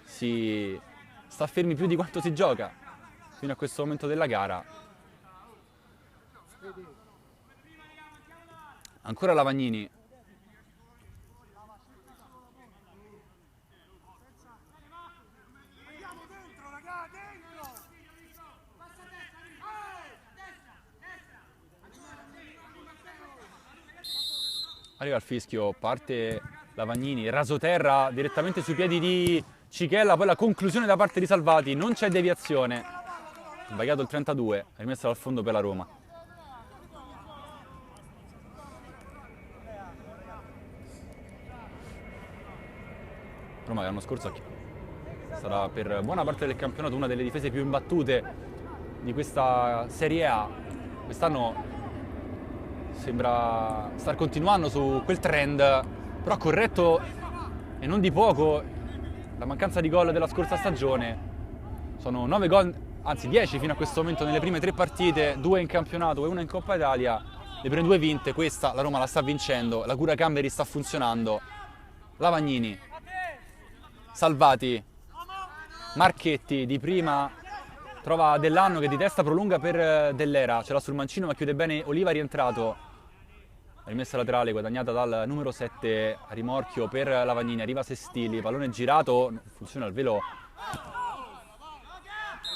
A: Si sta fermi più di quanto si gioca fino a questo momento della gara. Ancora Lavagnini. Arriva il fischio, parte Lavagnini, rasoterra direttamente sui piedi di Cichella, poi la conclusione da parte di Salvati, non c'è deviazione. Sbagliato il 32, rimessa dal fondo per la Roma. Roma che l'anno scorso sarà per buona parte del campionato una delle difese più imbattute di questa Serie A. Quest'anno sembra star continuando su quel trend, però ha corretto e non di poco la mancanza di gol della scorsa stagione. Sono 9 gol, anzi 10 fino a questo momento nelle prime 3 partite, 2 in campionato e 1 in Coppa Italia. Le prime 2 vinte, questa la Roma la sta vincendo, la cura Camberi sta funzionando. Lavagnini, Salvati, Marchetti di prima, trova Dell'Anno che di testa prolunga per Dell'Era, ce l'ha sul mancino ma chiude bene Oliva, rientrato. Rimessa laterale guadagnata dal numero 7 a rimorchio per Lavagnini, arriva Sestili, pallone girato, funziona il velo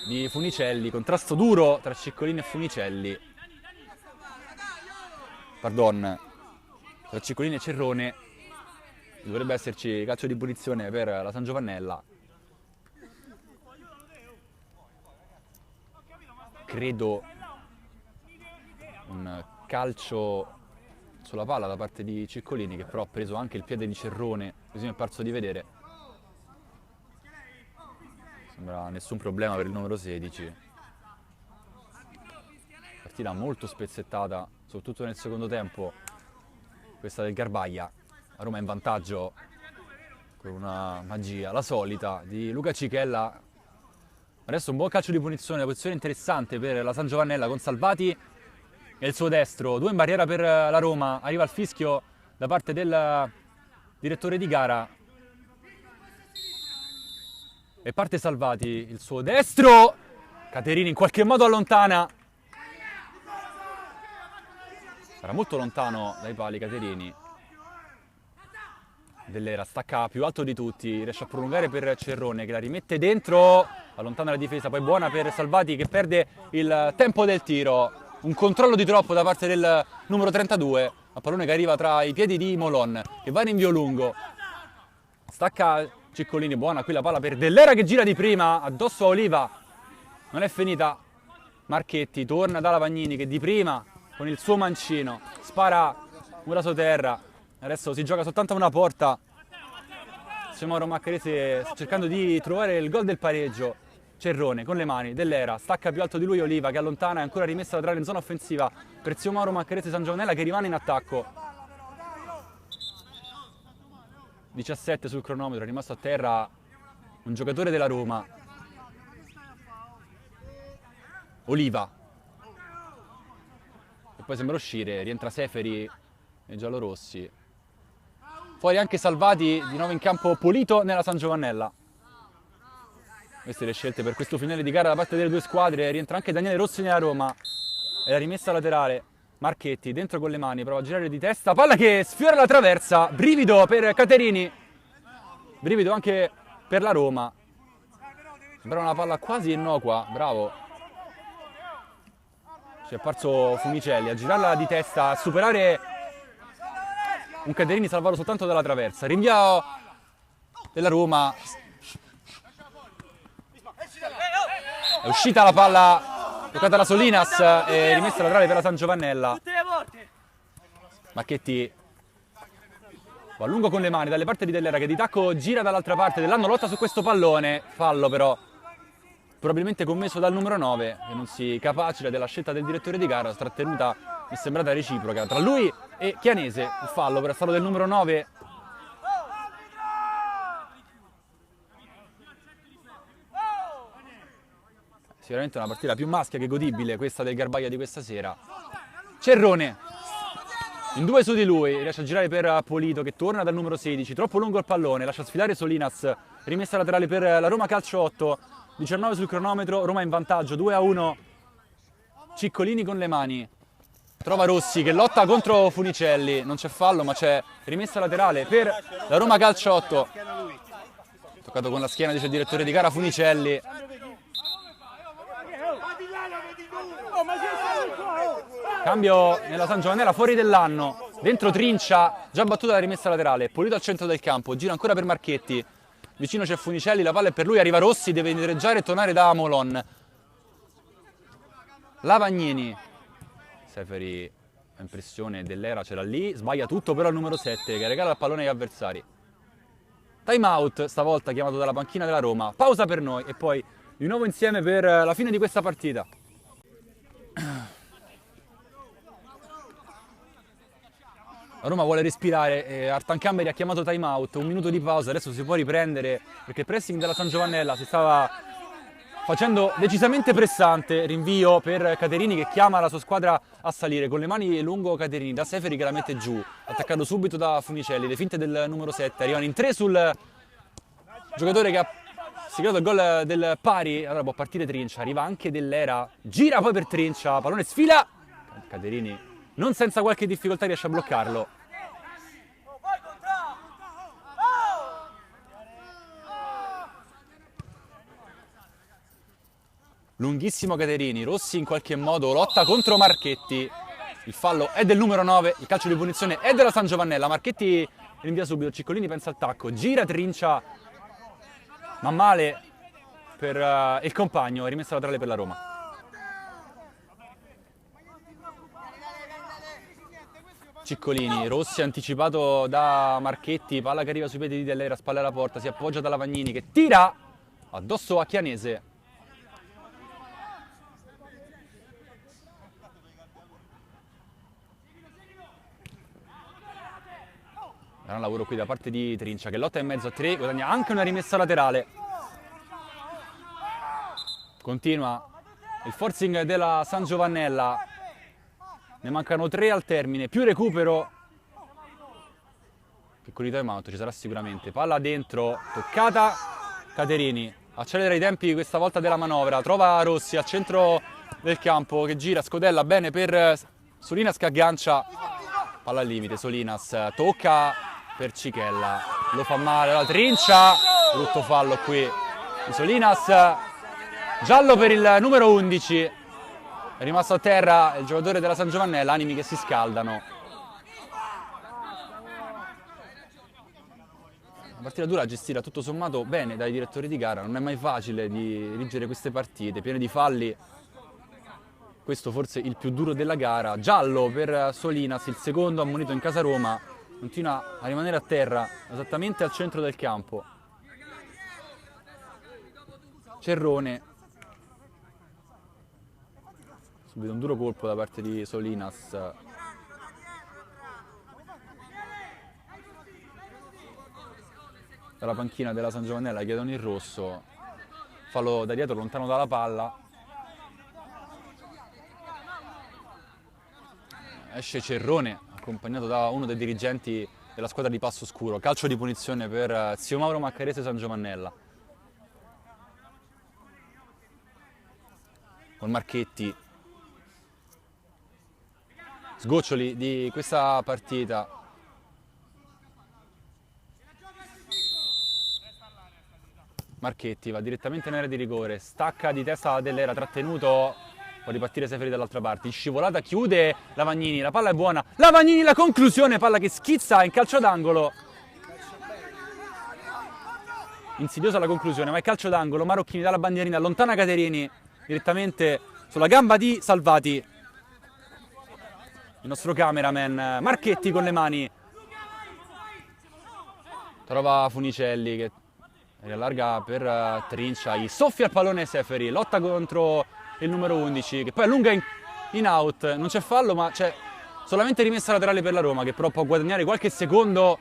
A: di Funicelli, contrasto duro tra Ciccolini e Funicelli. Pardon, tra Ciccolini e Cerrone. Dovrebbe esserci calcio di punizione per la San Giovannella. Credo un calcio sulla palla da parte di Ciccolini, che però ha preso anche il piede di Cerrone, così mi è parso di vedere. Sembra nessun problema per il numero 16. Partita molto spezzettata, soprattutto nel secondo tempo, questa del Garbaia. La Roma è in vantaggio con una magia, la solita, di Luca Cichella. Adesso un buon calcio di punizione, una posizione interessante per la San Giovannella con Salvati e il suo destro. 2 in barriera per la Roma, arriva il fischio da parte del direttore di gara. E parte Salvati, il suo destro. Caterini in qualche modo allontana. Era molto lontano dai pali Caterini. Dell'Era stacca più alto di tutti, riesce a prolungare per Cerrone che la rimette dentro, allontana la difesa, poi buona per Salvati che perde il tempo del tiro. Un controllo di troppo da parte del numero 32, a pallone che arriva tra i piedi di Molon, che va in invio lungo. Stacca Ciccolini, buona qui la palla per Dell'Era che gira di prima, addosso a Oliva. Non è finita, Marchetti torna da Lavagnini che di prima con il suo mancino spara un rasoterra. Adesso si gioca soltanto a una porta. Mauro Maccarese sta cercando di trovare il gol del pareggio. Cerrone con le mani, Dell'Era stacca più alto di lui Oliva che allontana, è ancora rimessa laterale in zona offensiva per Mauro Maccarese San Giovannella che rimane in attacco. 17 sul cronometro, è rimasto a terra un giocatore della Roma. Oliva. E poi sembra uscire, rientra Seferi nei giallorossi. Fuori anche Salvati, di nuovo in campo Polito nella San Giovannella. Queste le scelte per questo finale di gara da parte delle due squadre. Rientra anche Daniele Rossi nella Roma. E la rimessa laterale. Marchetti dentro con le mani, prova a girare di testa. Palla che sfiora la traversa. Brivido per Caterini. Brivido anche per la Roma. Sembra una palla quasi innocua. Bravo. Ci è apparso Funicelli a girarla di testa, a superare un Caterini salvato soltanto dalla traversa. Rinvio della Roma. È uscita la palla, toccata da Solinas e rimessa laterale per la San Giovannella.
B: Tutte le volte.
A: Marchetti va a lungo con le mani dalle parti di Dell'Era che di tacco gira dall'altra parte. Dell'Anno lotta su questo pallone, fallo però probabilmente commesso dal numero 9 che non si capacita della scelta del direttore di gara, trattenuta mi è sembrata reciproca tra lui e Chianese. Il fallo per fallo del numero 9. Sicuramente una partita più maschia che godibile questa del Garbaia di questa sera. Cerrone in due su di lui, riesce a girare per Polito che torna dal numero 16, troppo lungo il pallone, lascia sfilare Solinas, rimessa laterale per la Roma Calcio 8, 19 sul cronometro, Roma in vantaggio, 2-1, Ciccolini con le mani, trova Rossi che lotta contro Funicelli, non c'è fallo ma c'è rimessa laterale per la Roma Calcio 8, toccato con la schiena dice il direttore di gara Funicelli. Cambio nella San Giovannella, fuori Dell'Anno, dentro Trincia, già battuta la rimessa laterale, Polito al centro del campo, gira ancora per Marchetti, vicino c'è Funicelli, la palla è per lui, arriva Rossi, deve indireggiare e tornare da Molon. Lavagnini, Seferi ha impressione Dell'Era c'era lì, sbaglia tutto però il numero 7 che regala il pallone agli avversari. Time out, stavolta chiamato dalla panchina della Roma, pausa per noi e poi di nuovo insieme per la fine di questa partita. La Roma vuole respirare, Artan Camberi ha chiamato time out, un minuto di pausa, adesso si può riprendere perché il pressing della San Giovannella si stava facendo decisamente pressante, rinvio per Caterini che chiama la sua squadra a salire, con le mani lungo Caterini, da Seferi che la mette giù, attaccato subito da Funicelli, le finte del numero 7, arrivano in 3 sul giocatore che ha siglato il gol del pari, allora può partire Trincia, arriva anche Dell'Era, gira poi per Trincia, pallone sfila, Caterini non senza qualche difficoltà riesce a bloccarlo. Lunghissimo Caterini, Rossi in qualche modo lotta contro Marchetti, il fallo è del numero 9, il calcio di punizione è della San Giovannella, Marchetti rinvia subito, Ciccolini pensa al tacco, gira Trincia, ma male per il compagno, rimessa laterale per la Roma. Ciccolini, Rossi anticipato da Marchetti, palla che arriva sui piedi di Dell'Era, spalla alla porta, si appoggia da Lavagnini che tira addosso a Chianese. Gran lavoro qui da parte di Trincia che lotta in mezzo a 3, guadagna anche una rimessa laterale. Continua il forcing della San Giovannella. Ne mancano 3 al termine, più recupero. Piccoli time out ci sarà sicuramente. Palla dentro, toccata. Caterini accelera i tempi questa volta della manovra. Trova Rossi al centro del campo che gira, scodella bene per Solinas che aggancia. Palla al limite, Solinas tocca per Cichella. Lo fa male, la Trincia. Brutto fallo qui di Solinas. Giallo per il numero 11. È rimasto a terra il giocatore della San Giovannella, animi che si scaldano. Una partita dura gestita tutto sommato bene dai direttori di gara, non è mai facile di dirigere queste partite, piene di falli. Questo forse il più duro della gara. Giallo per Solinas, il secondo ammonito in casa Roma, continua a rimanere a terra esattamente al centro del campo. Cerrone. Subito un duro colpo da parte di Solinas. Dalla panchina della San Giovannella chiedono il rosso. Fallo da dietro, lontano dalla palla. Esce Cerrone, accompagnato da uno dei dirigenti della squadra di Passo Scuro. Calcio di punizione per Zio Mauro Maccarese San Giovannella. Con Marchetti. Sgoccioli di questa partita. Marchetti va direttamente nell'area di rigore, stacca di testa Dell'Era, trattenuto, può ripartire Seferi dall'altra parte, in scivolata chiude Lavagnini, la palla è buona, Lavagnini la conclusione, palla che schizza in calcio d'angolo. Insidiosa la conclusione, ma è calcio d'angolo, Marocchini dalla bandierina, allontana Caterini, direttamente sulla gamba di Salvati. Il nostro cameraman Marchetti con le mani trova Funicelli che riallarga per Trinciai, soffia il pallone Seferi, lotta contro il numero 11 che poi allunga in out, non c'è fallo ma c'è solamente rimessa laterale per la Roma che però può guadagnare qualche secondo.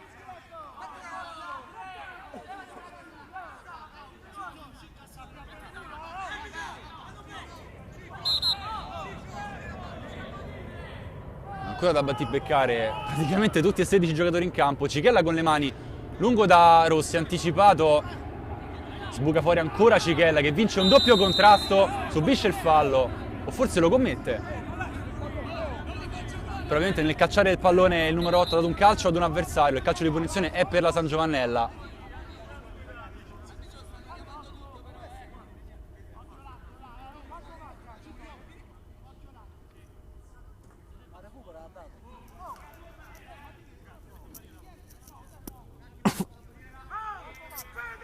A: Ancora da battibeccare praticamente tutti e 16 giocatori in campo. Cichella con le mani, lungo da Rossi, anticipato, sbuca fuori ancora Cichella che vince un doppio contrasto, subisce il fallo o forse lo commette. Probabilmente nel cacciare il pallone il numero 8 ha dato un calcio ad un avversario, il calcio di punizione è per la San Giovannella.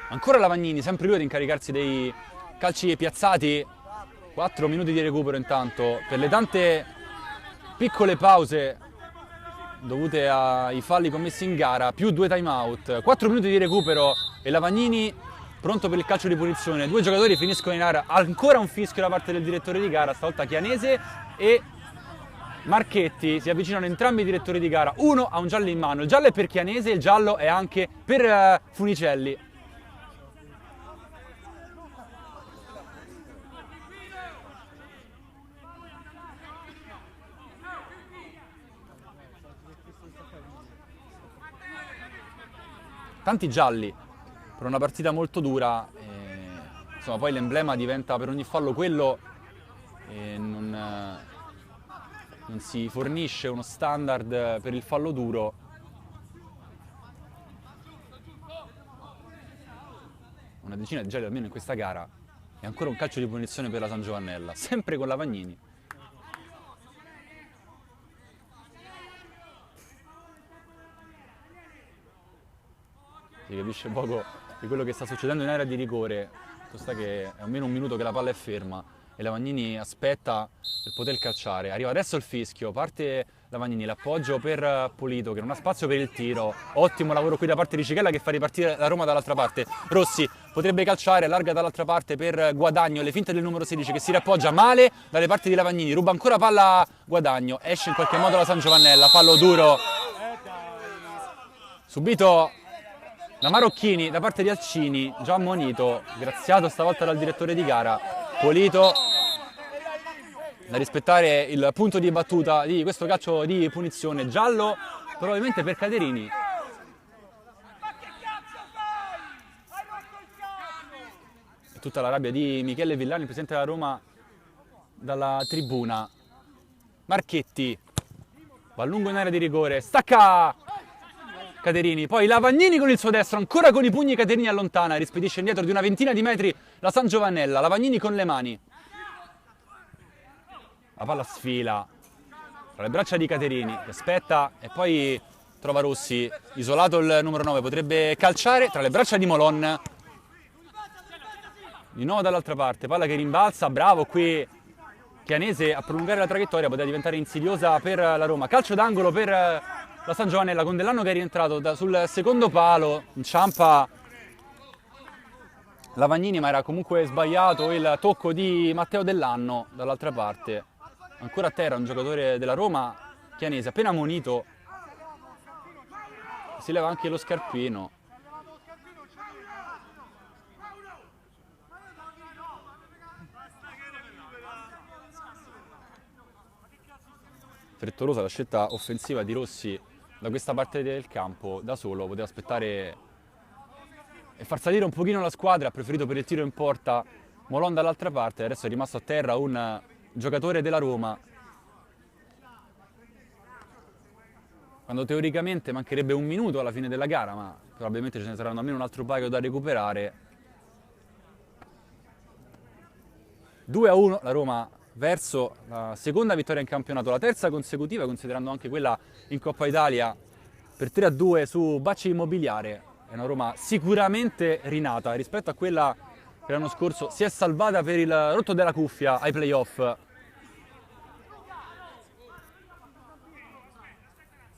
A: Ancora Lavagnini, sempre lui ad incaricarsi dei calci piazzati. 4 minuti di recupero intanto per le tante piccole pause dovute ai falli commessi in gara, più 2 time out. 4 minuti di recupero e Lavagnini pronto per il calcio di punizione. 2 giocatori finiscono in area, ancora un fischio da parte del direttore di gara, stavolta Chianese e Marchetti. Si avvicinano entrambi i direttori di gara, uno ha un giallo in mano, il giallo è per Chianese, il giallo è anche per Funicelli. Tanti gialli per una partita molto dura, insomma poi l'emblema diventa per ogni fallo quello e non si fornisce uno standard per il fallo duro. Una decina di gialli almeno in questa gara e ancora un calcio di punizione per la San Giovannella, sempre con Lavagnini. Si capisce poco di quello che sta succedendo in area di rigore, sta che è almeno un minuto che la palla è ferma e Lavagnini aspetta per poter calciare. Arriva adesso il fischio, parte Lavagnini, l'appoggio per Polito che non ha spazio per il tiro. Ottimo lavoro qui da parte di Cichella che fa ripartire la Roma dall'altra parte. Rossi potrebbe calciare, allarga dall'altra parte per Guadagno, le finte del numero 16 che si riappoggia male dalle parti di Lavagnini, ruba ancora palla a Guadagno, esce in qualche modo la San Giovannella, fallo duro. Subito da Marocchini da parte di Alcini, già ammonito, graziato stavolta dal direttore di gara. Polito da rispettare il punto di battuta di questo calcio di punizione, giallo probabilmente per Caterini. E tutta la rabbia di Michele Villani, il presidente della Roma, dalla tribuna. Marchetti va a lungo in area di rigore, stacca Caterini, poi Lavagnini con il suo destro, ancora con i pugni Caterini allontana, rispedisce indietro di una ventina di metri la San Giovannella. Lavagnini con le mani, la palla sfila tra le braccia di Caterini che aspetta e poi trova Rossi, isolato il numero 9, potrebbe calciare tra le braccia di Molon. Di nuovo dall'altra parte, palla che rimbalza, bravo qui Chianese a prolungare la traiettoria, poteva diventare insidiosa per la Roma. Calcio d'angolo per la San Giovannella con Dell'Anno che è rientrato sul secondo palo, inciampa Lavagnini ma era comunque sbagliato il tocco di Matteo Dell'Anno dall'altra parte. Ancora a terra un giocatore della Roma, Chianese, appena ammonito, si leva anche lo scarpino. Frettolosa la scelta offensiva di Rossi da questa parte del campo, da solo, poteva aspettare e far salire un pochino la squadra, ha preferito per il tiro in porta Molon dall'altra parte, adesso è rimasto a terra un giocatore della Roma. Quando teoricamente mancherebbe un minuto alla fine della gara, ma probabilmente ce ne saranno almeno un altro paio da recuperare. 2-1 la Roma verso la seconda vittoria in campionato, la terza consecutiva considerando anche quella in Coppa Italia per 3-2 su Bacci Immobiliare. È una Roma sicuramente rinata rispetto a quella che l'anno scorso si è salvata per il rotto della cuffia ai playoff.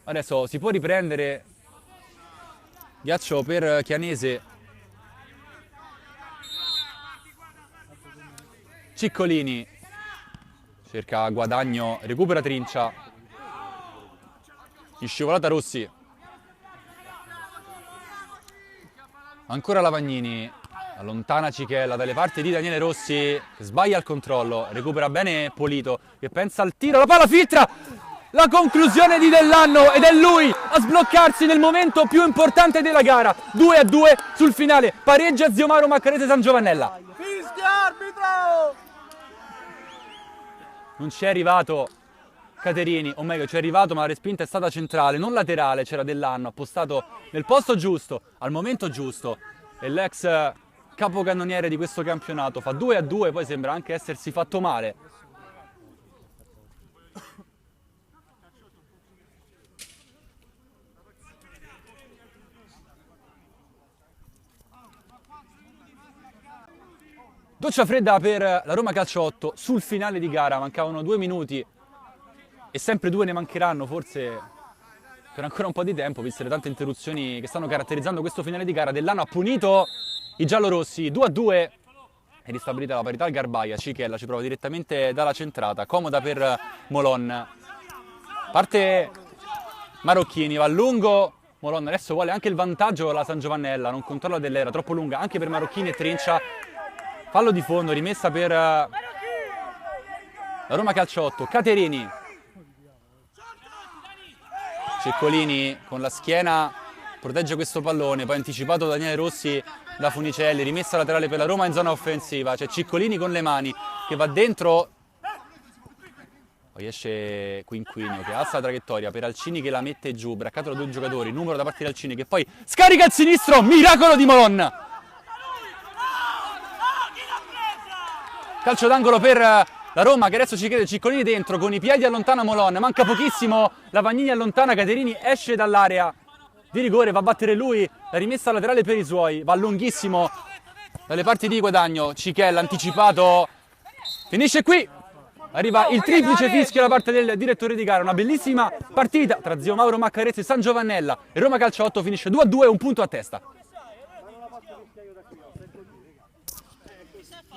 A: Adesso si può riprendere. Ghiaccio per Chianese. Ciccolini cerca guadagno, recupera Trincia. In scivolata Rossi. Ancora Lavagnini. Allontana Cichella dalle parti di Daniele Rossi. Sbaglia il controllo. Recupera bene Polito che pensa al tiro. La palla filtra. La conclusione di Dell'Anno ed è lui a sbloccarsi nel momento più importante della gara. 2-2 sul finale. Pareggia Zio Mauro Maccarese San Giovannella.
B: Fischia, arbitro!
A: Non ci è arrivato Caterini, o meglio ci è arrivato ma la respinta è stata centrale, non laterale. C'era Dell'Anno appostato nel posto giusto, al momento giusto. E l'ex capocannoniere di questo campionato fa 2-2, poi sembra anche essersi fatto male. Doccia fredda per la Roma Calcio 8 sul finale di gara, mancavano 2 minuti e sempre 2 ne mancheranno forse per ancora un po' di tempo, viste le tante interruzioni che stanno caratterizzando questo finale di gara. Dell'Anno ha punito i giallorossi, 2-2 e ristabilita la parità al Garbaia. Cichella ci prova direttamente dalla centrata, comoda per Molon. Parte Marocchini, va a lungo, Molon adesso vuole anche il vantaggio la San Giovannella, non controlla Dell'Era, troppo lunga anche per Marocchini e Trincia. Fallo di fondo, rimessa per la Roma Calcio 8. Caterini. Ceccolini con la schiena protegge questo pallone, poi anticipato Daniele Rossi da Funicelli, rimessa laterale per la Roma in zona offensiva. C'è Ciccolini con le mani che va dentro. Poi esce Quinquino che alza la traiettoria per Alcini che la mette giù, braccato da 2 giocatori, numero da parte di Alcini che poi scarica il sinistro, miracolo di Molon. Calcio d'angolo per la Roma che adesso ci chiede Ciccolini dentro, con i piedi allontana Molon, manca pochissimo, Lavagnini allontana, Caterini esce dall'area di rigore, va a battere lui, la rimessa laterale per i suoi, va lunghissimo dalle parti di guadagno, Cichella anticipato, finisce qui, arriva il triplice fischio da parte del direttore di gara, una bellissima partita tra Zio Mauro Maccarese e San Giovannella e Roma Calcio 8 finisce 2-2, un punto a testa.